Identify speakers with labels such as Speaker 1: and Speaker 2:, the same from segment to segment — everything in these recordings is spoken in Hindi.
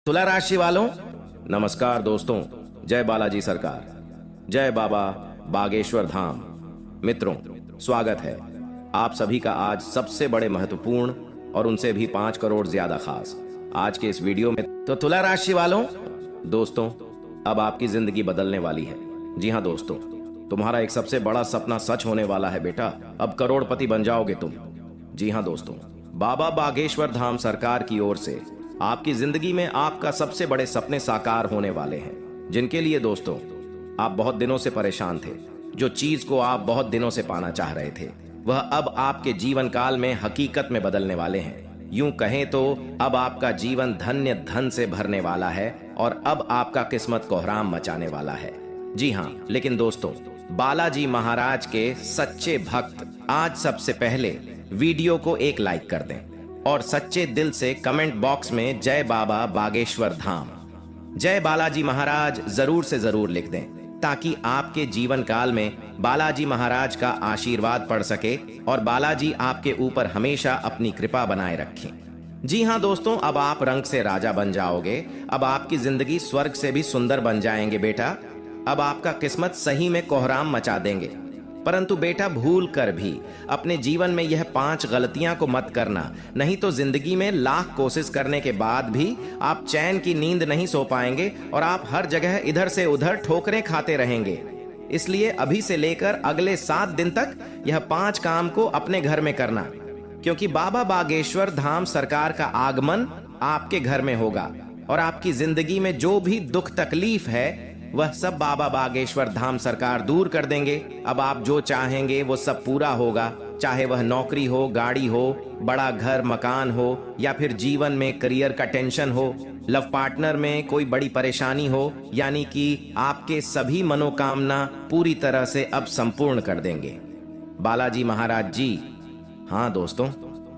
Speaker 1: तुला राशि वालों, नमस्कार दोस्तों। जय बालाजी सरकार, जय बाबा बागेश्वर धाम। मित्रों, स्वागत है आप सभी का आज सबसे बड़े महत्वपूर्ण और उनसे भी 5 करोड़ ज्यादा खास आज के इस वीडियो में। तो तुला राशि वालों, दोस्तों, अब आपकी जिंदगी बदलने वाली है। जी हाँ दोस्तों, तुम्हारा एक सबसे बड़ा सपना सच होने वाला है बेटा। अब करोड़पति बन जाओगे तुम। जी हाँ दोस्तों, बाबा बागेश्वर धाम सरकार की ओर से आपकी जिंदगी में आपका सबसे बड़े सपने साकार होने वाले हैं, जिनके लिए दोस्तों आप बहुत दिनों से परेशान थे। जो चीज को आप बहुत दिनों से पाना चाह रहे थे, वह अब आपके जीवन काल में हकीकत में बदलने वाले हैं। यूं कहें तो अब आपका जीवन धन्य धन से भरने वाला है और अब आपका किस्मत कोहराम मचाने वाला है। जी हाँ, लेकिन दोस्तों, बालाजी महाराज के सच्चे भक्त आज सबसे पहले वीडियो को एक लाइक कर दें और सच्चे दिल से कमेंट बॉक्स में जय बाबा बागेश्वर धाम, जय बालाजी महाराज जरूर से जरूर लिख दें, ताकि आपके जीवन काल में बालाजी महाराज का आशीर्वाद पड़ सके और बालाजी आपके ऊपर हमेशा अपनी कृपा बनाए रखें। जी हाँ दोस्तों, अब आप रंग से राजा बन जाओगे। अब आपकी जिंदगी स्वर्ग से भी सुंदर बन जाएंगे बेटा। अब आपका किस्मत सही में कोहराम मचा देंगे। परंतु बेटा, भूल कर भी अपने जीवन में यह 5 गलतियां को मत करना, नहीं तो जिंदगी में लाख कोशिश करने के बाद भी आप चैन की नींद नहीं सो पाएंगे और आप हर जगह इधर से उधर ठोकरें खाते रहेंगे। इसलिए अभी से लेकर अगले 7 दिन तक यह 5 काम को अपने घर में करना, क्योंकि बाबा बागेश्वर धाम सरकार का आगमन आपके घर में होगा और आपकी जिंदगी में जो भी दुख तकलीफ है वह सब बाबा बागेश्वर धाम सरकार दूर कर देंगे। अब आप जो चाहेंगे वो सब पूरा होगा, चाहे वह नौकरी हो, गाड़ी हो, बड़ा घर मकान हो, या फिर जीवन में करियर का टेंशन हो, लव पार्टनर में कोई बड़ी परेशानी हो, यानी कि आपके सभी मनोकामना पूरी तरह से अब संपूर्ण कर देंगे बालाजी महाराज जी। हाँ दोस्तों,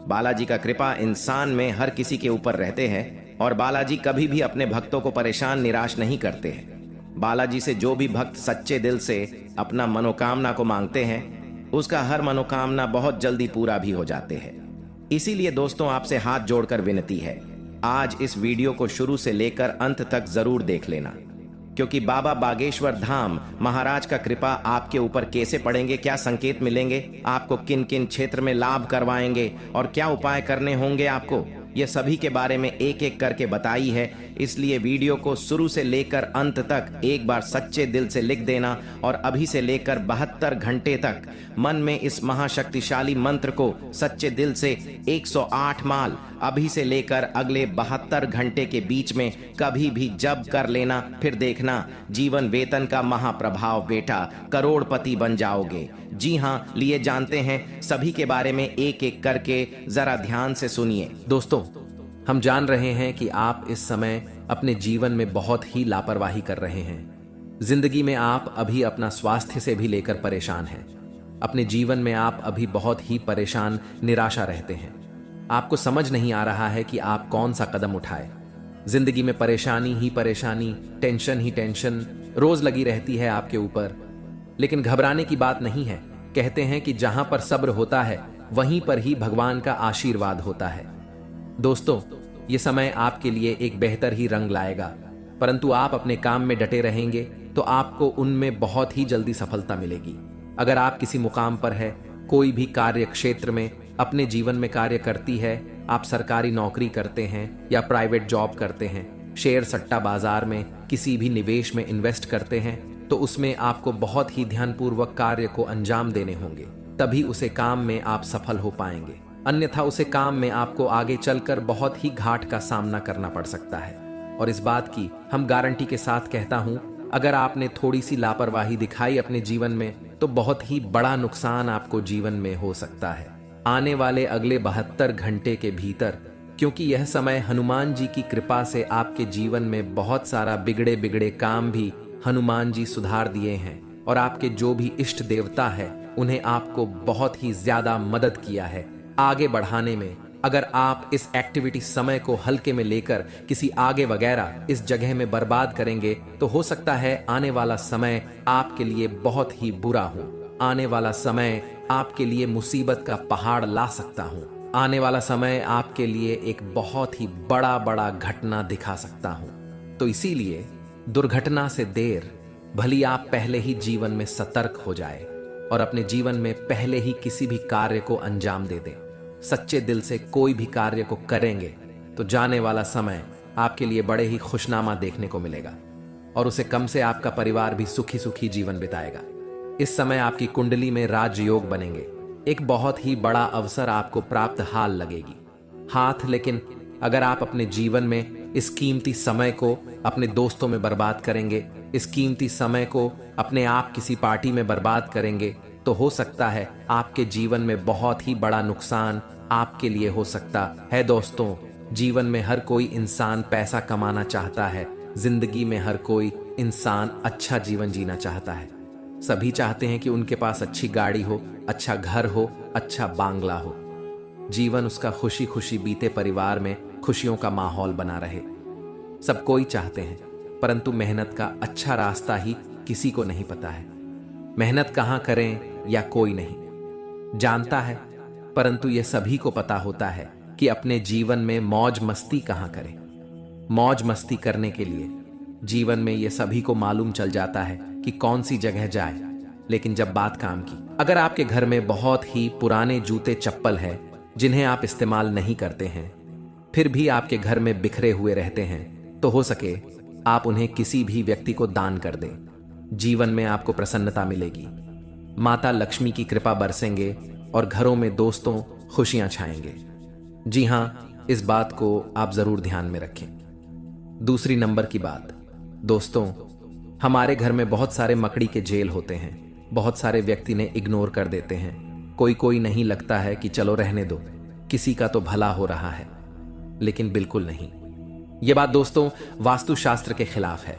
Speaker 1: बालाजी का कृपा इंसान में हर किसी के ऊपर रहते हैं और बालाजी कभी भी अपने भक्तों को परेशान निराश नहीं करते हैं। बालाजी से जो भी भक्त सच्चे दिल से अपना मनोकामना को मांगते हैं, उसका हर मनोकामना बहुत जल्दी पूरा भी हो जाते हैं। इसीलिए दोस्तों, आपसे हाथ जोड़कर विनती है, आज इस वीडियो को शुरू से लेकर अंत तक जरूर देख लेना, क्योंकि बाबा बागेश्वर धाम महाराज का कृपा आपके ऊपर कैसे पड़ेंगे, क्या संकेत मिलेंगे, आपको किन किन क्षेत्र में लाभ करवाएंगे और क्या उपाय करने होंगे आपको, ये सभी के बारे में एक एक करके बताई है। इसलिए वीडियो को शुरू से लेकर अंत तक एक बार सच्चे दिल से लिख देना और अभी से लेकर 72 घंटे तक मन में इस महाशक्तिशाली मंत्र को सच्चे दिल से 108 माल अभी से लेकर अगले 72 घंटे के बीच में कभी भी जब कर लेना। फिर देखना जीवन वेतन का महाप्रभाव बेटा, करोड़पति बन जाओगे। जी हाँ, लिए जानते हैं सभी के बारे में एक एक करके, जरा ध्यान से सुनिए। दोस्तों, हम जान रहे हैं कि आप इस समय अपने जीवन में बहुत ही लापरवाही कर रहे हैं। जिंदगी में आप अभी अपना स्वास्थ्य से भी लेकर परेशान हैं। अपने जीवन में आप अभी बहुत ही परेशान, निराशा रहते हैं। आपको समझ नहीं आ रहा है कि आप कौन सा कदम उठाए। जिंदगी में परेशानी ही परेशानी, टेंशन ही टेंशन रोज लगी रहती है आपके ऊपर। लेकिन घबराने की बात नहीं है। कहते हैं कि जहां पर सब्र होता है वहीं पर ही भगवान का आशीर्वाद होता है। दोस्तों, ये समय आपके लिए एक बेहतर ही रंग लाएगा, परंतु आप अपने काम में डटे रहेंगे तो आपको उनमें बहुत ही जल्दी सफलता मिलेगी। अगर आप किसी मुकाम पर है, कोई भी कार्य क्षेत्र में अपने जीवन में कार्य करती है, आप सरकारी नौकरी करते हैं या प्राइवेट जॉब करते हैं, शेयर सट्टा बाजार में किसी भी निवेश में इन्वेस्ट करते हैं, तो उसमें आपको बहुत ही ध्यानपूर्वक कार्य को अंजाम देने होंगे, तभी उसे काम में आप सफल हो पाएंगे। अन्यथा उसे काम में आपको आगे चलकर बहुत ही घाट का सामना करना पड़ सकता है। और इस बात की हम गारंटी के साथ कहता हूं, अगर आपने थोड़ी सी लापरवाही दिखाई अपने जीवन में, तो बहुत ही बड़ा नुकसान आपको जीवन में हो सकता है आने वाले अगले 72 घंटे के भीतर। क्योंकि यह समय हनुमान जी की कृपा से आपके जीवन में बहुत सारा बिगड़े बिगड़े काम भी हनुमान जी सुधार दिए हैं और आपके जो भी इष्ट देवता है उन्हें आपको बहुत ही ज्यादा मदद किया है आगे बढ़ाने में। अगर आप इस एक्टिविटी समय को हल्के में लेकर किसी आगे वगैरह इस जगह में बर्बाद करेंगे, तो हो सकता है आने वाला समय आपके लिए बहुत ही बुरा हो। आने वाला समय आपके लिए मुसीबत का पहाड़ ला सकता हूं।
Speaker 2: आने वाला समय आपके लिए एक बहुत ही बड़ा बड़ा घटना दिखा सकता हूं। तो इसीलिए दुर्घटना से देर भली आप पहले ही जीवन में सतर्क हो जाए और अपने जीवन में पहले ही किसी भी कार्य को अंजाम दे दें। सच्चे दिल से कोई भी कार्य को करेंगे तो जाने वाला समय आपके लिए बड़े ही खुशनामा देखने को मिलेगा और उसे कम से आपका परिवार भी सुखी सुखी जीवन बिताएगा। इस समय आपकी कुंडली में राजयोग बनेंगे। एक बहुत ही बड़ा अवसर आपको प्राप्त हाल लगेगी हाथ। लेकिन अगर आप अपने जीवन में इस कीमती समय को अपने दोस्तों में बर्बाद करेंगे, इस कीमती समय को अपने आप किसी पार्टी में बर्बाद करेंगे, तो हो सकता है आपके जीवन में बहुत ही बड़ा नुकसान आपके लिए हो सकता है। दोस्तों, जीवन में हर कोई इंसान पैसा कमाना चाहता है। जिंदगी में हर कोई इंसान अच्छा जीवन जीना चाहता है। सभी चाहते हैं कि उनके पास अच्छी गाड़ी हो, अच्छा घर हो, अच्छा बांग्ला हो। जीवन उसका खुशी खुशी बीते, परिवार में खुशियों का माहौल बना रहे। सब कोई चाहते हैं, परंतु मेहनत का अच्छा रास्ता ही किसी को नहीं पता है। मेहनत कहाँ करें या कोई नहीं जानता है, परंतु यह सभी को पता होता है कि अपने जीवन में मौज मस्ती कहाँ करें। मौज मस्ती करने के लिए जीवन में यह सभी को मालूम चल जाता है कि कौन सी जगह जाए। लेकिन जब बात काम की, अगर आपके घर में बहुत ही पुराने जूते चप्पल है जिन्हें आप इस्तेमाल नहीं करते हैं, फिर भी आपके घर में बिखरे हुए रहते हैं, तो हो सके आप उन्हें किसी भी व्यक्ति को दान कर दें। जीवन में आपको प्रसन्नता मिलेगी, माता लक्ष्मी की कृपा बरसेंगे और घरों में दोस्तों खुशियां छाएंगे। जी हां, इस बात को आप जरूर ध्यान में रखें। दूसरी नंबर की बात, दोस्तों, हमारे घर में बहुत सारे मकड़ी के जेल होते हैं। बहुत सारे व्यक्ति ने इग्नोर कर देते हैं। कोई नहीं लगता है कि चलो रहने दो, किसी का तो भला हो रहा है, लेकिन बिल्कुल नहीं। यह बात दोस्तों वास्तुशास्त्र के खिलाफ है।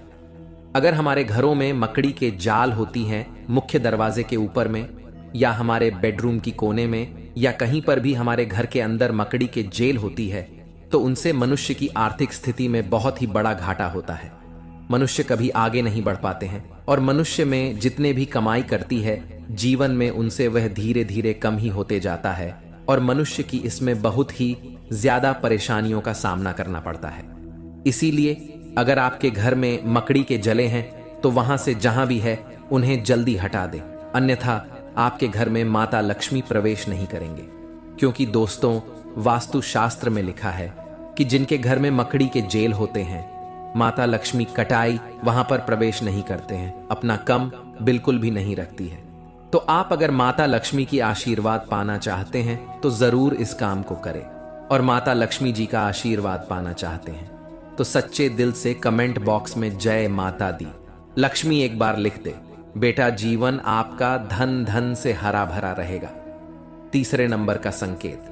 Speaker 2: अगर हमारे घरों में मकड़ी के जाल होती हैं मुख्य दरवाजे के ऊपर में, या हमारे बेडरूम की कोने में, या कहीं पर भी हमारे घर के अंदर मकड़ी के जेल होती है, तो उनसे मनुष्य की आर्थिक स्थिति में बहुत ही बड़ा घाटा होता है। मनुष्य कभी आगे नहीं बढ़ पाते हैं और मनुष्य में जितने भी कमाई करती है, जीवन में उनसे वह धीरे धीरे कम ही होते जाता है और मनुष्य की इसमें बहुत ही ज्यादा परेशानियों का सामना करना पड़ता है। इसीलिए अगर आपके घर में मकड़ी के जले हैं तो वहां से जहां भी है उन्हें जल्दी हटा दें, अन्यथा आपके घर में माता लक्ष्मी प्रवेश नहीं करेंगे। क्योंकि दोस्तों, वास्तुशास्त्र में लिखा है कि जिनके घर में मकड़ी के जेल होते हैं, माता लक्ष्मी कटाई वहां पर प्रवेश नहीं करते हैं, अपना कम बिल्कुल भी नहीं रखती है। तो आप अगर माता लक्ष्मी की आशीर्वाद पाना चाहते हैं तो जरूर इस काम को करें, और माता लक्ष्मी जी का आशीर्वाद पाना चाहते हैं तो सच्चे दिल से कमेंट बॉक्स में जय माता दी लक्ष्मी एक बार लिख दे। बेटा, जीवन आपका धन धन से हरा भरा रहेगा। तीसरे नंबर का संकेत,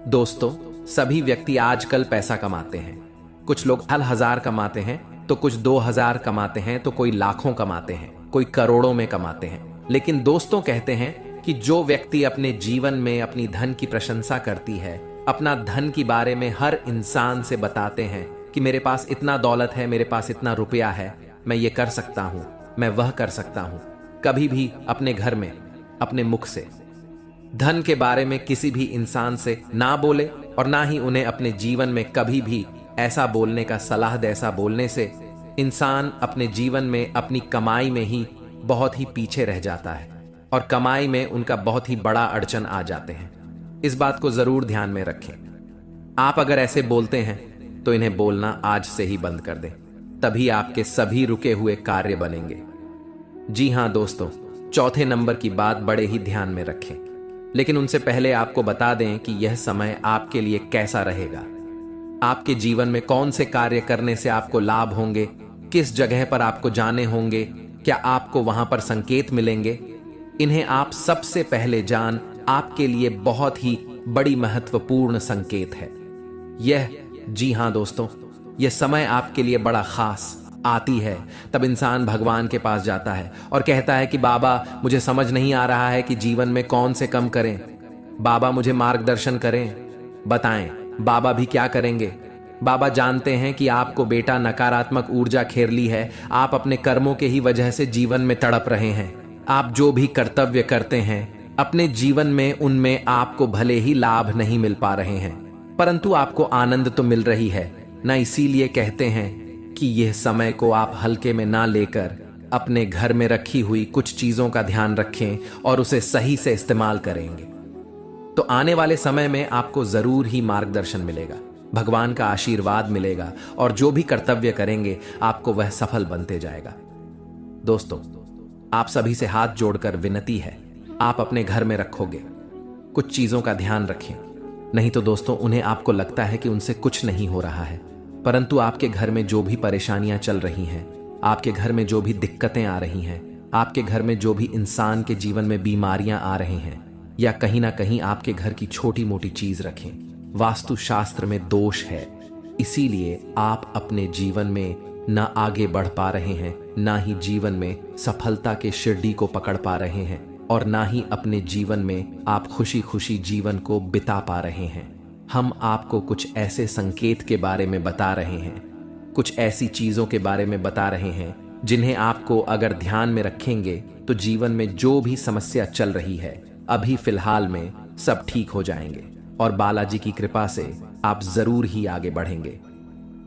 Speaker 2: दोस्तों, सभी व्यक्ति आजकल पैसा कमाते हैं। कुछ लोग 1000 कमाते हैं, तो कुछ 2000 कमाते हैं, तो कोई लाखों कमाते हैं, कोई करोड़ों में कमाते हैं। लेकिन दोस्तों कहते हैं कि जो व्यक्ति अपने जीवन में अपनी धन की प्रशंसा करती है, अपना धन के बारे में हर इंसान से बताते हैं कि मेरे पास इतना दौलत है, मेरे पास इतना रुपया है, मैं ये कर सकता हूं, मैं वह कर सकता हूं, कभी भी अपने घर में अपने मुख से धन के बारे में किसी भी इंसान से ना बोले और ना ही उन्हें अपने जीवन में कभी भी ऐसा बोलने का सलाह दे। ऐसा बोलने से इंसान अपने जीवन में अपनी कमाई में ही बहुत ही पीछे रह जाता है और कमाई में उनका बहुत ही बड़ा अड़चन आ जाते हैं। इस बात को जरूर ध्यान में रखें। आप अगर ऐसे बोलते हैं तो इन्हें बोलना आज से ही बंद कर दें, तभी आपके सभी रुके हुए कार्य बनेंगे। जी हां दोस्तों, चौथे नंबर की बात बड़े ही ध्यान में रखें, लेकिन उनसे पहले आपको बता दें कि यह समय आपके लिए कैसा रहेगा। आपके जीवन में कौन से कार्य करने से आपको लाभ होंगे, किस जगह पर आपको जाने होंगे, क्या आपको वहां पर संकेत मिलेंगे, इन्हें आप सबसे पहले जान। आपके लिए बहुत ही बड़ी महत्वपूर्ण संकेत है यह। जी हां दोस्तों, यह समय आपके लिए बड़ा खास आती है। तब इंसान भगवान के पास जाता है और कहता है कि बाबा, मुझे समझ नहीं आ रहा है कि जीवन में कौन से कम करें, बाबा मुझे मार्गदर्शन करें, बताएं बाबा भी क्या करेंगे। बाबा जानते हैं कि आपको बेटा नकारात्मक ऊर्जा घेर ली है, आप अपने कर्मों के ही वजह से जीवन में तड़प रहे हैं। आप जो भी कर्तव्य करते हैं अपने जीवन में उनमें आपको भले ही लाभ नहीं मिल पा रहे हैं, परंतु आपको आनंद तो मिल रही है ना। इसीलिए कहते हैं कि यह समय को आप हल्के में ना लेकर अपने घर में रखी हुई कुछ चीजों का ध्यान रखें और उसे सही से इस्तेमाल करेंगे तो आने वाले समय में आपको जरूर ही मार्गदर्शन मिलेगा, भगवान का आशीर्वाद मिलेगा और जो भी कर्तव्य करेंगे आपको वह सफल बनते जाएगा। दोस्तों, आप सभी से हाथ जोड़कर विनती है, आप अपने घर में रखोगे कुछ चीजों का ध्यान रखें। नहीं तो दोस्तों, उन्हें आपको लगता है कि उनसे कुछ नहीं हो रहा है, परंतु आपके घर में जो भी परेशानियां चल रही हैं, आपके घर में जो भी दिक्कतें आ रही हैं, आपके घर में जो भी इंसान के जीवन में बीमारियां आ रही हैं, या कहीं ना कहीं आपके घर की छोटी मोटी चीज रखें, वास्तु शास्त्र में दोष है। इसीलिए आप अपने जीवन में ना आगे बढ़ पा रहे हैं, ना ही जीवन में सफलता के शिरडी को पकड़ पा रहे हैं, और ना ही अपने जीवन में आप खुशी खुशी जीवन को बिता पा रहे हैं। हम आपको कुछ ऐसे संकेत के बारे में बता रहे हैं, कुछ ऐसी चीजों के बारे में बता रहे हैं जिन्हें आपको अगर ध्यान में रखेंगे तो जीवन में जो भी समस्या चल रही है अभी फिलहाल में सब ठीक हो जाएंगे और बालाजी की कृपा से आप जरूर ही आगे बढ़ेंगे।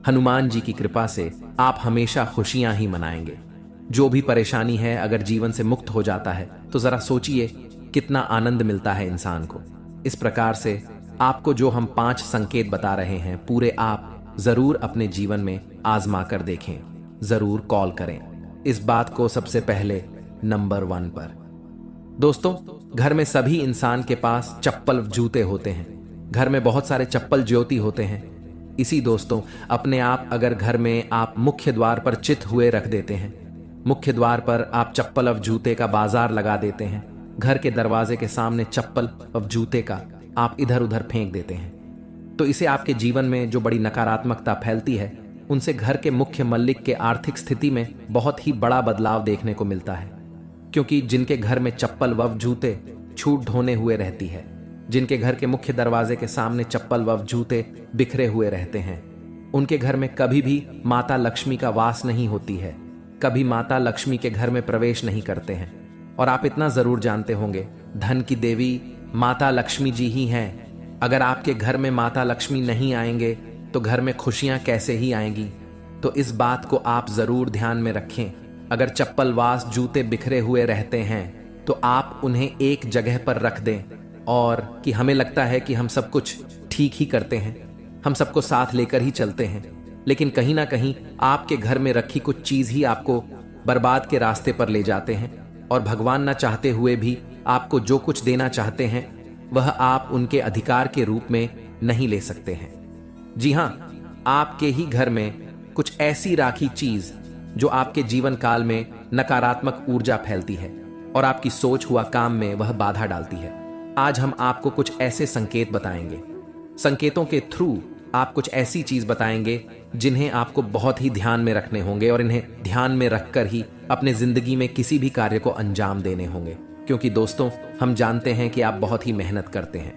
Speaker 2: हनुमान जी की कृपा से आप हमेशा खुशियां ही मनाएंगे। जो भी परेशानी है अगर जीवन से मुक्त हो जाता है तो जरा सोचिए कितना आनंद मिलता है इंसान को। इस प्रकार से आपको जो हम 5 संकेत बता रहे हैं पूरे आप जरूर अपने जीवन में आजमा कर देखें, जरूर कॉल करें इस बात को सबसे पहले नंबर 1 पर। दोस्तों, घर में सभी इंसान के पास चप्पल जूते होते हैं, घर में बहुत सारे चप्पल ज्योति होते हैं। इसी दोस्तों, अपने आप अगर घर में आप मुख्य द्वार पर चित हुए रख देते हैं, मुख्य द्वार पर आप चप्पल और जूते का बाजार लगा देते हैं, घर के दरवाजे के सामने चप्पल और जूते का आप इधर उधर फेंक देते हैं, तो इसे आपके जीवन में जो बड़ी नकारात्मकता फैलती है उनसे घर के मुख्य मल्लिक के आर्थिक स्थिति में बहुत ही बड़ा बदलाव देखने को मिलता है। क्योंकि जिनके घर में चप्पल व जूते छूट ढोने हुए रहती है, जिनके घर के मुख्य दरवाजे के सामने चप्पल व जूते बिखरे हुए रहते हैं, उनके घर में कभी भी माता लक्ष्मी का वास नहीं होती है, कभी माता लक्ष्मी के घर में प्रवेश नहीं करते हैं। और आप इतना जरूर जानते होंगे, धन की देवी माता लक्ष्मी जी ही हैं। अगर आपके घर में माता लक्ष्मी नहीं आएंगे तो घर में खुशियां कैसे ही आएंगी। तो इस बात को आप जरूर ध्यान में रखें। अगर चप्पल वास जूते बिखरे हुए रहते हैं तो आप उन्हें एक जगह पर रख दें, और कि हमें लगता है कि हम सब कुछ ठीक ही करते हैं, हम सबको साथ लेकर ही चलते हैं, लेकिन कहीं ना कहीं आपके घर में रखी कुछ चीज ही आपको बर्बाद के रास्ते पर ले जाते हैं। और भगवान न चाहते हुए भी आपको जो कुछ देना चाहते हैं वह आप उनके अधिकार के रूप में नहीं ले सकते हैं। जी हां, आपके ही घर में कुछ ऐसी राखी चीज जो आपके जीवन काल में नकारात्मक ऊर्जा फैलती है और आपकी सोच हुआ काम में वह बाधा डालती है। आज हम आपको कुछ ऐसे संकेत बताएंगे, संकेतों के थ्रू आप कुछ ऐसी चीज बताएंगे जिन्हें आपको बहुत ही ध्यान में रखने होंगे और इन्हें ध्यान में रखकर ही अपने जिंदगी में किसी भी कार्य को अंजाम देने होंगे। क्योंकि दोस्तों, हम जानते हैं कि आप बहुत ही मेहनत करते हैं,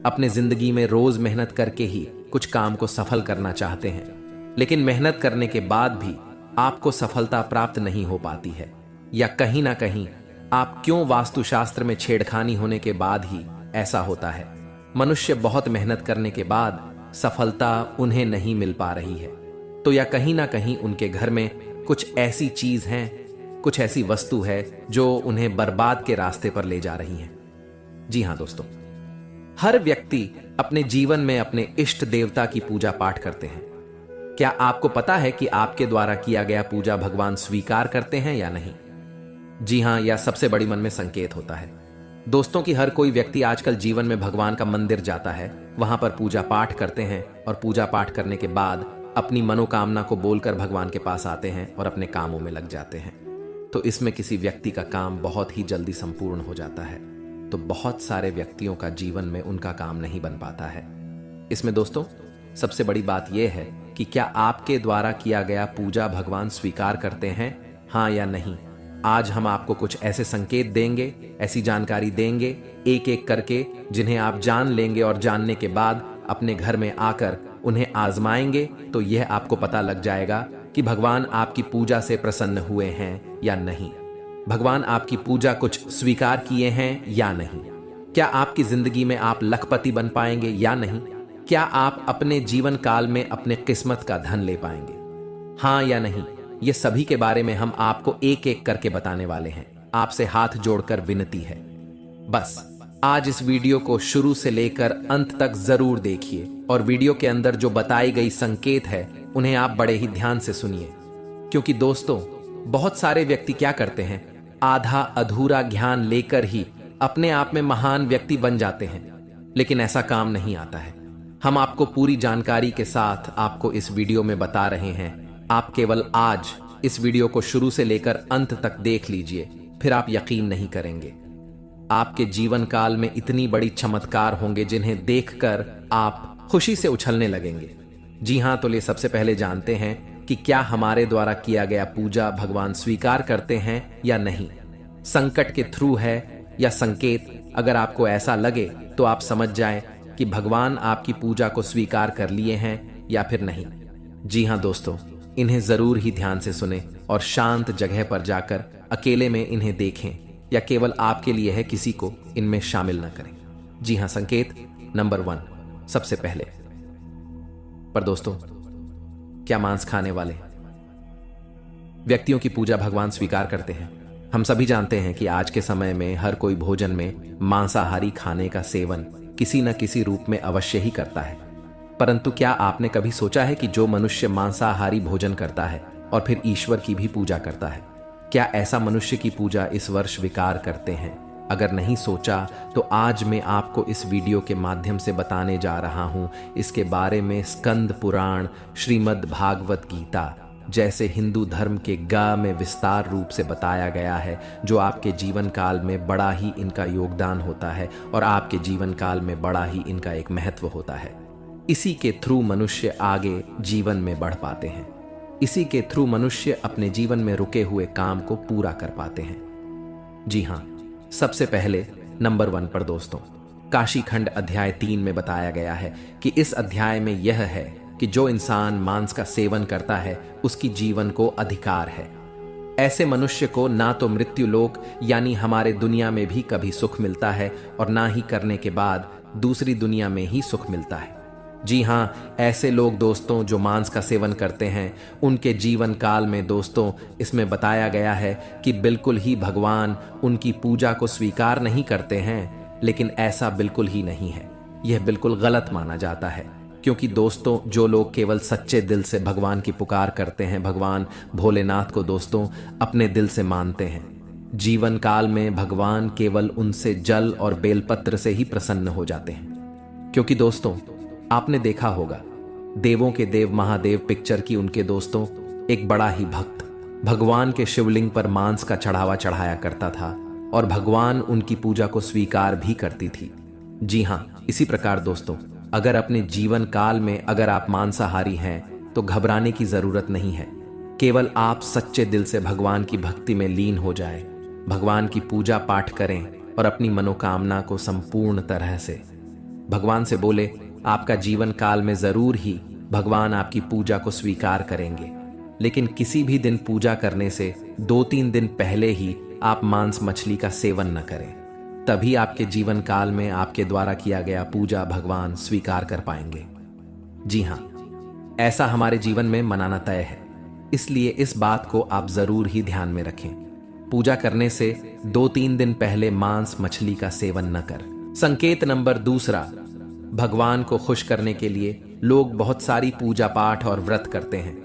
Speaker 2: अपने जिंदगी में रोज मेहनत करके ही कुछ काम को सफल करना चाहते हैं, लेकिन मेहनत करने के बाद भी आपको सफलता प्राप्त नहीं हो पाती है, या कहीं ना कहीं आप क्यों वास्तुशास्त्र में छेड़खानी होने के बाद ही ऐसा होता है। मनुष्य बहुत मेहनत करने के बाद सफलता उन्हें नहीं मिल पा रही है, तो या कहीं ना कहीं उनके घर में कुछ ऐसी चीज है, कुछ ऐसी वस्तु है जो उन्हें बर्बाद के रास्ते पर ले जा रही है। जी हां दोस्तों, हर व्यक्ति अपने जीवन में अपने इष्ट देवता की पूजा पाठ करते हैं। क्या आपको पता है कि आपके द्वारा किया गया पूजा भगवान स्वीकार करते हैं या नहीं? जी हां, यह सबसे बड़ी मन में संकेत होता है दोस्तों कि हर कोई व्यक्ति आजकल जीवन में भगवान का मंदिर जाता है, वहां पर पूजा पाठ करते हैं और पूजा पाठ करने के बाद अपनी मनोकामना को बोलकर भगवान के पास आते हैं और अपने कामों में लग जाते हैं। तो इसमें किसी व्यक्ति का काम बहुत ही जल्दी संपूर्ण हो जाता है, तो बहुत सारे व्यक्तियों का जीवन में उनका काम नहीं बन पाता है। इसमें दोस्तों सबसे बड़ी बात यह है कि क्या आपके द्वारा किया गया पूजा भगवान स्वीकार करते हैं, हाँ या नहीं। आज हम आपको कुछ ऐसे संकेत देंगे, ऐसी जानकारी देंगे एक एक करके, जिन्हें आप जान लेंगे और जानने के बाद अपने घर में आकर उन्हें आजमाएंगे तो यह आपको पता लग जाएगा कि भगवान आपकी पूजा से प्रसन्न हुए हैं या नहीं, भगवान आपकी पूजा कुछ स्वीकार किए हैं या नहीं। क्या आपकी जिंदगी में आप लखपति बन पाएंगे या नहीं? क्या आप अपने जीवन काल में अपने किस्मत का धन ले पाएंगे? हाँ या नहीं? ये सभी के बारे में हम आपको एक एक करके बताने वाले हैं। आपसे हाथ जोड़कर विनती है, बस आज इस वीडियो को शुरू से लेकर अंत तक जरूर देखिए और वीडियो के अंदर जो बताई गई संकेत है उन्हें आप बड़े ही ध्यान से सुनिए। क्योंकि दोस्तों, बहुत सारे व्यक्ति क्या करते हैं, आधा अधूरा ज्ञान लेकर ही अपने आप में महान व्यक्ति बन जाते हैं, लेकिन ऐसा काम नहीं आता है। हम आपको पूरी जानकारी के साथ आपको इस वीडियो में बता रहे हैं। आप केवल आज इस वीडियो को शुरू से लेकर अंत तक देख लीजिए, फिर आप यकीन नहीं करेंगे। आपके जीवन काल में इतनी बड़ी चमत्कार होंगे जिन्हें देखकर आप खुशी से उछलने लगेंगे। जी हां, तो ले सबसे पहले जानते हैं कि क्या हमारे द्वारा किया गया पूजा भगवान स्वीकार करते हैं या नहीं। संकट के थ्रू है या संकेत, अगर आपको ऐसा लगे तो आप समझ जाएं कि भगवान आपकी पूजा को स्वीकार कर लिए हैं या फिर नहीं। जी हां दोस्तों, इन्हें जरूर ही ध्यान से सुने और शांत जगह पर जाकर अकेले में इन्हें देखें, या केवल आपके लिए है, किसी को इनमें शामिल न करें। जी हां, संकेत नंबर 1 सबसे पहले। पर दोस्तों, क्या मांस खाने वाले व्यक्तियों की पूजा भगवान स्वीकार करते हैं? हम सभी जानते हैं कि आज के समय में हर कोई भोजन में मांसाहारी खाने का सेवन किसी न किसी रूप में अवश्य ही करता है। परंतु क्या आपने कभी सोचा है कि जो मनुष्य मांसाहारी भोजन करता है और फिर ईश्वर की भी पूजा करता है, क्या ऐसा मनुष्य की पूजा इस वर्ष स्वीकार करते हैं? अगर नहीं सोचा तो आज मैं आपको इस वीडियो के माध्यम से बताने जा रहा हूं इसके बारे में। स्कंद पुराण, श्रीमद् भागवत गीता जैसे हिंदू धर्म के गा में विस्तार रूप से बताया गया है, जो आपके जीवन काल में बड़ा ही इनका योगदान होता है और आपके जीवन काल में बड़ा ही इनका एक महत्व होता है। इसी के थ्रू मनुष्य आगे जीवन में बढ़ पाते हैं। इसी के थ्रू मनुष्य अपने जीवन में रुके हुए काम को पूरा कर पाते हैं। जी हां, सबसे पहले नंबर 1 पर दोस्तों, काशी खंड अध्याय 3 में बताया गया है कि इस अध्याय में यह है कि जो इंसान मांस का सेवन करता है उसकी जीवन को अधिकार है। ऐसे मनुष्य को ना तो मृत्यु लोक यानी हमारे दुनिया में भी कभी सुख मिलता है और ना ही करने के बाद दूसरी दुनिया में ही सुख मिलता है। जी हां, ऐसे लोग दोस्तों जो मांस का सेवन करते हैं, उनके जीवन काल में दोस्तों इसमें बताया गया है कि बिल्कुल ही भगवान उनकी पूजा को स्वीकार नहीं करते हैं। लेकिन ऐसा बिल्कुल ही नहीं है, यह बिल्कुल गलत माना जाता है। क्योंकि दोस्तों, जो लोग केवल सच्चे दिल से भगवान की पुकार करते हैं, भगवान भोलेनाथ को दोस्तों अपने दिल से मानते हैं, जीवन काल में भगवान केवल उनसे जल और बेलपत्र से ही प्रसन्न हो जाते हैं। क्योंकि दोस्तों, आपने देखा होगा देवों के देव महादेव पिक्चर की उनके दोस्तों एक बड़ा ही भक्त भगवान के शिवलिंग पर मांस का चढ़ावा चढ़ाया करता था और भगवान उनकी पूजा को स्वीकार भी करती थी। जी हां, इसी प्रकार दोस्तों, अगर अपने जीवन काल में अगर आप मांसाहारी हैं तो घबराने की जरूरत नहीं है। केवल आप सच्चे दिल से भगवान की भक्ति में लीन हो जाए, भगवान की पूजा पाठ करें और अपनी मनोकामना को संपूर्ण तरह से भगवान से बोले, आपका जीवन काल में जरूर ही भगवान आपकी पूजा को स्वीकार करेंगे। लेकिन किसी भी दिन पूजा करने से 2-3 दिन पहले ही आप मांस मछली का सेवन न करें, तभी आपके जीवन काल में आपके द्वारा किया गया पूजा भगवान स्वीकार कर पाएंगे। जी हां, ऐसा हमारे जीवन में मनाना तय है, इसलिए इस बात को आप जरूर ही ध्यान में रखें। पूजा करने से 2-3 दिन पहले मांस मछली का सेवन न कर। संकेत नंबर 2, भगवान को खुश करने के लिए लोग बहुत सारी पूजा पाठ और व्रत करते हैं।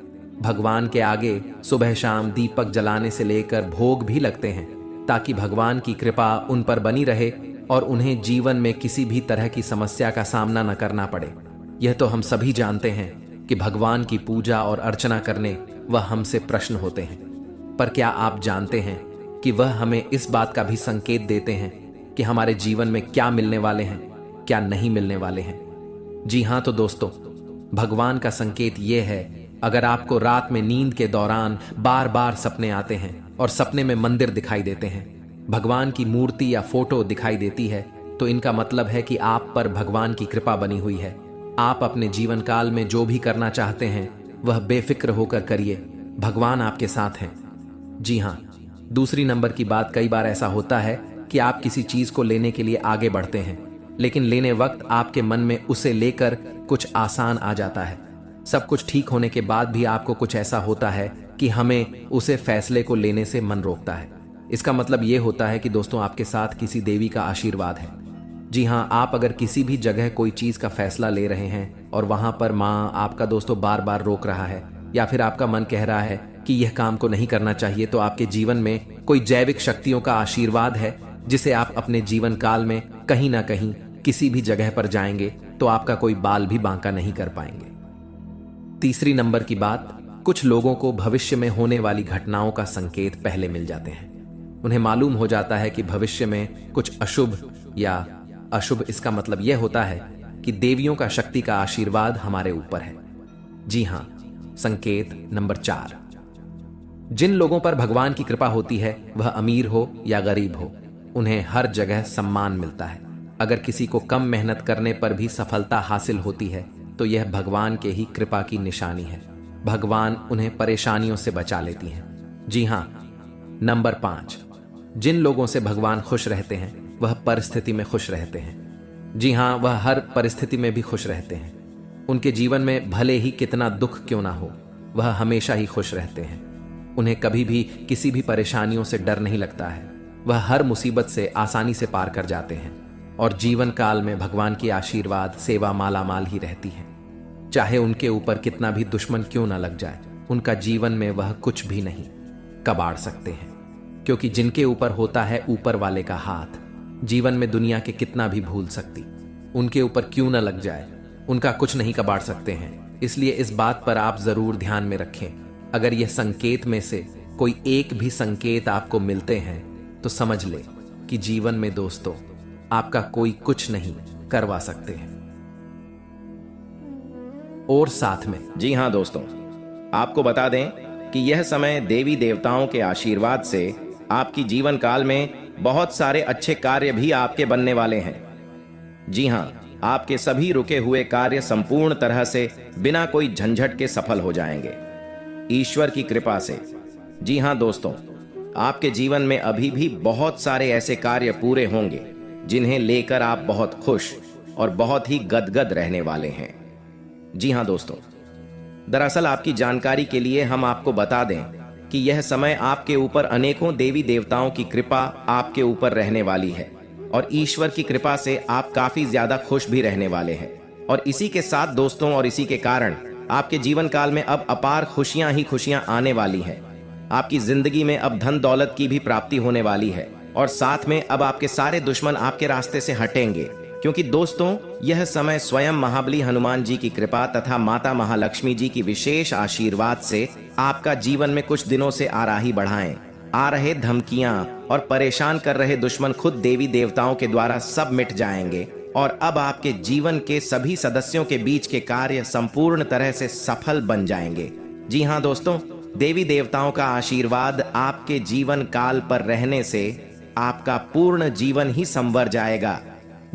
Speaker 2: भगवान के आगे सुबह शाम दीपक जलाने से लेकर भोग भी लगते हैं, ताकि भगवान की कृपा उन पर बनी रहे और उन्हें जीवन में किसी भी तरह की समस्या का सामना न करना पड़े। यह तो हम सभी जानते हैं कि भगवान की पूजा और अर्चना करने वह हमसे प्रश्न होते हैं, पर क्या आप जानते हैं कि वह हमें इस बात का भी संकेत देते हैं कि हमारे जीवन में क्या मिलने वाले हैं, क्या नहीं मिलने वाले हैं। जी हां, तो दोस्तों, भगवान का संकेत यह है, अगर आपको रात में नींद के दौरान बार बार सपने आते हैं और सपने में मंदिर दिखाई देते हैं, भगवान की मूर्ति या फोटो दिखाई देती है, तो इनका मतलब है कि आप पर भगवान की कृपा बनी हुई है। आप अपने जीवन काल में जो भी करना चाहते हैं वह बेफिक्र होकर करिए, भगवान आपके साथ हैं। जी हां, दूसरी नंबर की बात, कई बार ऐसा होता है कि आप किसी चीज को लेने के लिए आगे बढ़ते हैं, लेकिन लेने वक्त आपके मन में उसे लेकर कुछ आसान आ जाता है। सब कुछ ठीक होने के बाद भी आपको कुछ ऐसा होता है कि हमें उसे फैसले को लेने से मन रोकता है। इसका मतलब यह होता है कि दोस्तों आपके साथ किसी देवी का आशीर्वाद है। जी हाँ, आप अगर किसी भी जगह कोई चीज का फैसला ले रहे हैं और वहां पर माँ आपका दोस्तों बार बार रोक रहा है, या फिर आपका मन कह रहा है कि यह काम को नहीं करना चाहिए, तो आपके जीवन में कोई जैविक शक्तियों का आशीर्वाद है जिसे आप अपने जीवन काल में कहीं ना कहीं किसी भी जगह पर जाएंगे तो आपका कोई बाल भी बांका नहीं कर पाएंगे। तीसरी नंबर की बात, कुछ लोगों को भविष्य में होने वाली घटनाओं का संकेत पहले मिल जाते हैं। उन्हें मालूम हो जाता है कि भविष्य में कुछ अशुभ या अशुभ, इसका मतलब यह होता है कि देवियों का शक्ति का आशीर्वाद हमारे ऊपर है। जी हां, संकेत नंबर 4, जिन लोगों पर भगवान की कृपा होती है, वह अमीर हो या गरीब हो, उन्हें हर जगह सम्मान मिलता है। अगर किसी को कम मेहनत करने पर भी सफलता हासिल होती है तो यह भगवान के ही कृपा की निशानी है। भगवान उन्हें परेशानियों से बचा लेती हैं। जी हां, नंबर 5, जिन लोगों से भगवान खुश रहते हैं वह परिस्थिति में खुश रहते हैं। जी हां, वह हर परिस्थिति में भी खुश रहते हैं। उनके जीवन में भले ही कितना दुख क्यों ना हो, वह हमेशा ही खुश रहते हैं। उन्हें कभी भी किसी भी परेशानियों से डर नहीं लगता है। वह हर मुसीबत से आसानी से पार कर जाते हैं और जीवन काल में भगवान की आशीर्वाद सेवा मालामाल ही रहती है। चाहे उनके ऊपर कितना भी दुश्मन क्यों ना लग जाए, उनका जीवन में वह कुछ भी नहीं कबाड़ सकते हैं, क्योंकि जिनके ऊपर होता है ऊपर वाले का हाथ, जीवन में दुनिया के कितना भी भूल सकती, उनके ऊपर क्यों ना लग जाए, उनका कुछ नहीं कबाड़ सकते हैं। इसलिए इस बात पर आप जरूर ध्यान में रखें। अगर यह संकेत में से कोई एक भी संकेत आपको मिलते हैं तो समझ ले कि जीवन में दोस्तों आपका कोई कुछ नहीं करवा सकते हैं। और साथ में
Speaker 1: जी हां दोस्तों, आपको बता दें कि यह समय देवी देवताओं के आशीर्वाद से आपकी जीवन काल में बहुत सारे अच्छे कार्य भी आपके बनने वाले हैं। जी हां, आपके सभी रुके हुए कार्य संपूर्ण तरह से बिना कोई झंझट के सफल हो जाएंगे ईश्वर की कृपा से। जी हां दोस्तों, आपके जीवन में अभी भी बहुत सारे ऐसे कार्य पूरे होंगे जिन्हें लेकर आप बहुत खुश और बहुत ही गदगद रहने वाले हैं। जी हां दोस्तों, दरअसल आपकी जानकारी के लिए हम आपको बता दें कि यह समय आपके ऊपर अनेकों देवी देवताओं की कृपा आपके ऊपर रहने वाली है और ईश्वर की कृपा से आप काफी ज्यादा खुश भी रहने वाले हैं। और इसी के साथ दोस्तों, और इसी के कारण आपके जीवन काल में अब अपार खुशियां ही खुशियां आने वाली हैं। आपकी जिंदगी में अब धन दौलत की भी प्राप्ति होने वाली है और साथ में अब आपके सारे दुश्मन आपके रास्ते से हटेंगे, क्योंकि दोस्तों यह समय स्वयं महाबली हनुमान जी की कृपा तथा माता महालक्ष्मी जी की विशेष आशीर्वाद से आपका जीवन में कुछ दिनों से आराही बढ़ाएं। आ रहे धमकियां और परेशान कर रहे दुश्मन खुद देवी देवताओं के द्वारा सब मिट जाएंगे और अब आपके जीवन के सभी सदस्यों के बीच के कार्य संपूर्ण तरह से सफल बन जाएंगे। जी हाँ दोस्तों, देवी देवताओं का आशीर्वाद आपके जीवन काल पर रहने से आपका पूर्ण जीवन ही संवर जाएगा।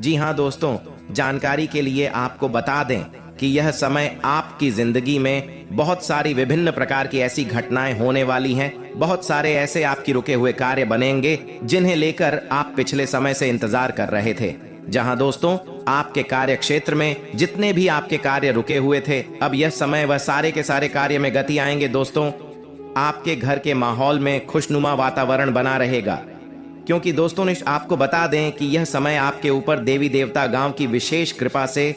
Speaker 1: जी हाँ दोस्तों, जानकारी के लिए आपको बता दें कि यह समय आपकी जिंदगी में बहुत सारी विभिन्न प्रकार की ऐसी घटनाएं होने वाली हैं। बहुत सारे ऐसे आपके रुके हुए कार्य बनेंगे जिन्हें लेकर आप पिछले समय से इंतजार कर रहे थे। जहां दोस्तों आपके कार्य क्षेत्र में जितने भी आपके कार्य रुके हुए थे, अब यह समय वह सारे के सारे कार्य में गति आएंगे। दोस्तों, आपके घर के माहौल में खुशनुमा वातावरण बना रहेगा, क्योंकि दोस्तों आपको बता दें कि यह समय आपके ऊपर देवी देवता गांव की विशेष कृपा से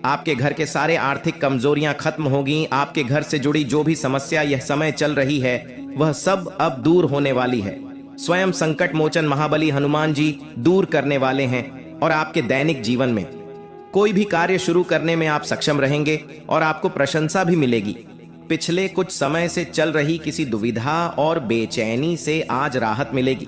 Speaker 1: आपके घर के सारे आर्थिक कमजोरियां खत्म होगी। आपके घर से जुड़ी जो भी समस्या यह समय चल रही है वह सब अब दूर होने वाली है। स्वयं संकट मोचन महाबली हनुमान जी दूर करने वाले हैं और आपके दैनिक जीवन में कोई भी कार्य शुरू करने में आप सक्षम रहेंगे और आपको प्रशंसा भी मिलेगी। पिछले कुछ समय से चल रही किसी दुविधा और बेचैनी से आज राहत मिलेगी।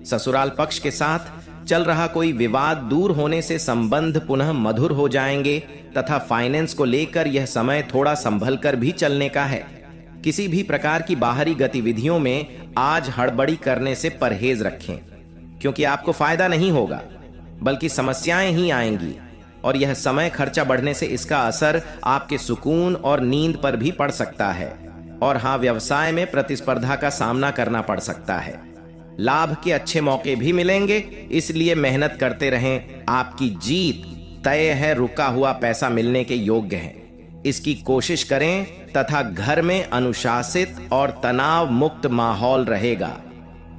Speaker 1: ससुराल पक्ष के साथ चल रहा कोई विवाद दूर होने से संबंध पुनः मधुर हो जाएंगे तथा फाइनेंस को लेकर यह समय थोड़ा संभल कर भी चलने का है। किसी भी प्रकार की बाहरी गतिविधियों में आज हड़बड़ी करने से परहेज रखें, क्योंकि आपको फायदा नहीं होगा बल्कि समस्याएं ही आएंगी और यह समय खर्चा बढ़ने से इसका असर आपके सुकून और नींद पर भी पड़ सकता है। और हाँ, व्यवसाय में प्रतिस्पर्धा का सामना करना पड़ सकता है। लाभ के अच्छे मौके भी मिलेंगे, इसलिए मेहनत करते रहें। आपकी जीत तय है, रुका हुआ पैसा मिलने के योग्य है। इसकी कोशिश करें तथा घर में अनुशासित और तनाव मुक्त माहौल रहेगा।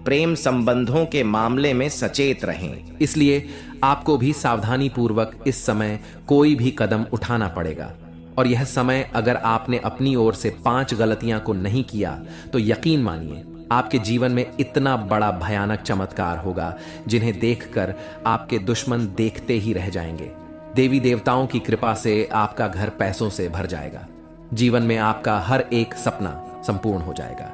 Speaker 1: प्रेम संबंधों के मामले में सचेत रहें।
Speaker 2: इसलिए आपको भी सावधानी पूर्वक इस समय कोई भी कदम उठाना पड़ेगा। और यह समय अगर आपने अपनी ओर से 5 गलतियां को नहीं किया तो यकीन मानिए आपके जीवन में इतना बड़ा भयानक चमत्कार होगा जिन्हें देखकर आपके दुश्मन देखते ही रह जाएंगे। देवी देवताओं की कृपा से आपका घर पैसों से भर जाएगा। जीवन में आपका हर एक सपना संपूर्ण हो जाएगा।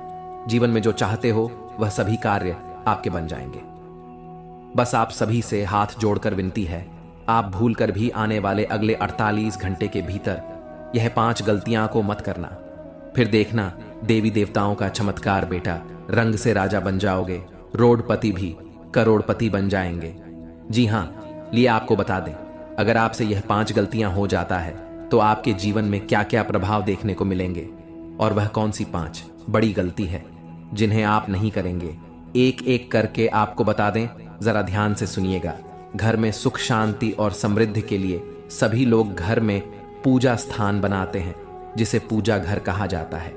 Speaker 2: जीवन में जो चाहते हो वह सभी कार्य आपके बन जाएंगे। बस आप सभी से हाथ जोड़कर विनती है, आप भूलकर भी आने वाले अगले 48 घंटे के भीतर यह 5 गलतियां को मत करना। फिर देखना देवी देवताओं का चमत्कार बेटा, रंग से राजा बन जाओगे, रोडपति भी करोड़पति बन जाएंगे। जी हां, लिए आपको बता दें, अगर आपसे यह 5 गलतियां हो जाता है तो आपके जीवन में क्या क्या प्रभाव देखने को मिलेंगे और वह कौन सी 5 बड़ी गलती है जिन्हें आप नहीं करेंगे, एक एक करके आपको बता दें। जरा ध्यान से सुनिएगा। घर में सुख शांति और समृद्धि के लिए सभी लोग घर में पूजा स्थान बनाते हैं जिसे पूजा घर कहा जाता है।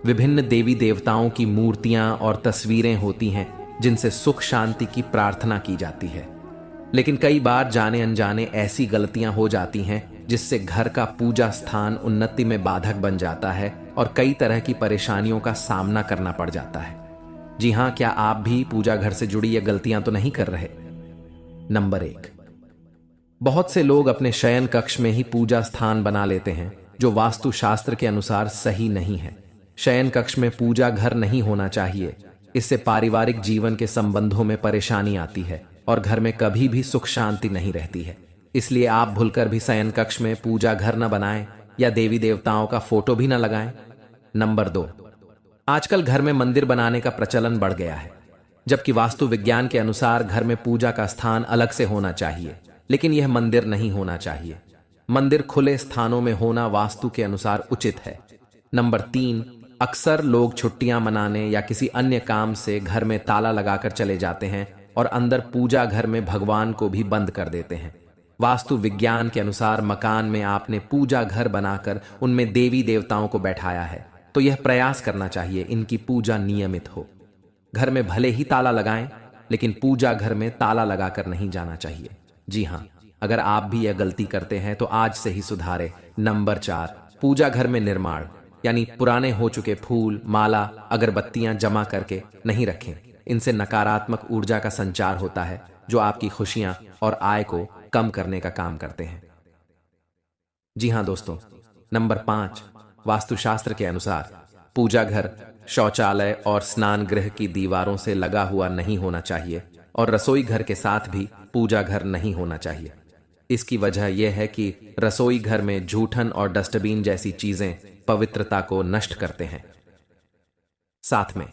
Speaker 2: विभिन्न देवी देवताओं की मूर्तियां और तस्वीरें होती हैं जिनसे सुख शांति की प्रार्थना की जाती है। लेकिन कई बार जाने अनजाने ऐसी गलतियां हो जाती हैं जिससे घर का पूजा स्थान उन्नति में बाधक बन जाता है और कई तरह की परेशानियों का सामना करना पड़ जाता है। जी हां, क्या आप भी पूजा घर से जुड़ी ये गलतियां तो नहीं कर रहे? नंबर 1, बहुत से लोग अपने शयन कक्ष में ही पूजा स्थान बना लेते हैं जो वास्तु शास्त्र के अनुसार सही नहीं है। शयन कक्ष में पूजा घर नहीं होना चाहिए। इससे पारिवारिक जीवन के संबंधों में परेशानी आती है और घर में कभी भी सुख शांति नहीं रहती है। इसलिए आप भूलकर भी शयन कक्ष में पूजा घर न बनाएं या देवी देवताओं का फोटो भी न लगाएं। नंबर 2, आजकल घर में मंदिर बनाने का प्रचलन बढ़ गया है, जबकि वास्तु विज्ञान के अनुसार घर में पूजा का स्थान अलग से होना चाहिए, लेकिन यह मंदिर नहीं होना चाहिए। मंदिर खुले स्थानों में होना वास्तु के अनुसार उचित है। नंबर 3, अक्सर लोग छुट्टियां मनाने या किसी अन्य काम से घर में ताला लगाकर चले जाते हैं और अंदर पूजा घर में भगवान को भी बंद कर देते हैं। वास्तु विज्ञान के अनुसार मकान में आपने पूजा घर बनाकर उनमें देवी देवताओं को बैठाया है, तो यह प्रयास करना चाहिए इनकी पूजा नियमित हो। घर में भले ही ताला लगाएं, लेकिन पूजा घर में ताला लगाकर नहीं जाना चाहिए। जी हां, अगर आप भी यह गलती करते हैं तो आज से ही सुधारें। नंबर 4, पूजा घर में निर्माण यानी पुराने हो चुके फूल, माला, अगरबत्तियां जमा करके नहीं रखें। इनसे नकारात्मक ऊर्जा का संचार होता है जो आपकी खुशियां और आय को कम करने का काम करते हैं। जी हां दोस्तों, नंबर 5, वास्तुशास्त्र के अनुसार पूजा घर शौचालय और स्नान गृह की दीवारों से लगा हुआ नहीं होना चाहिए और रसोई घर के साथ भी पूजा घर नहीं होना चाहिए। इसकी वजह यह है कि रसोई घर में जूठन और डस्टबिन जैसी चीजें पवित्रता को नष्ट करते हैं। साथ में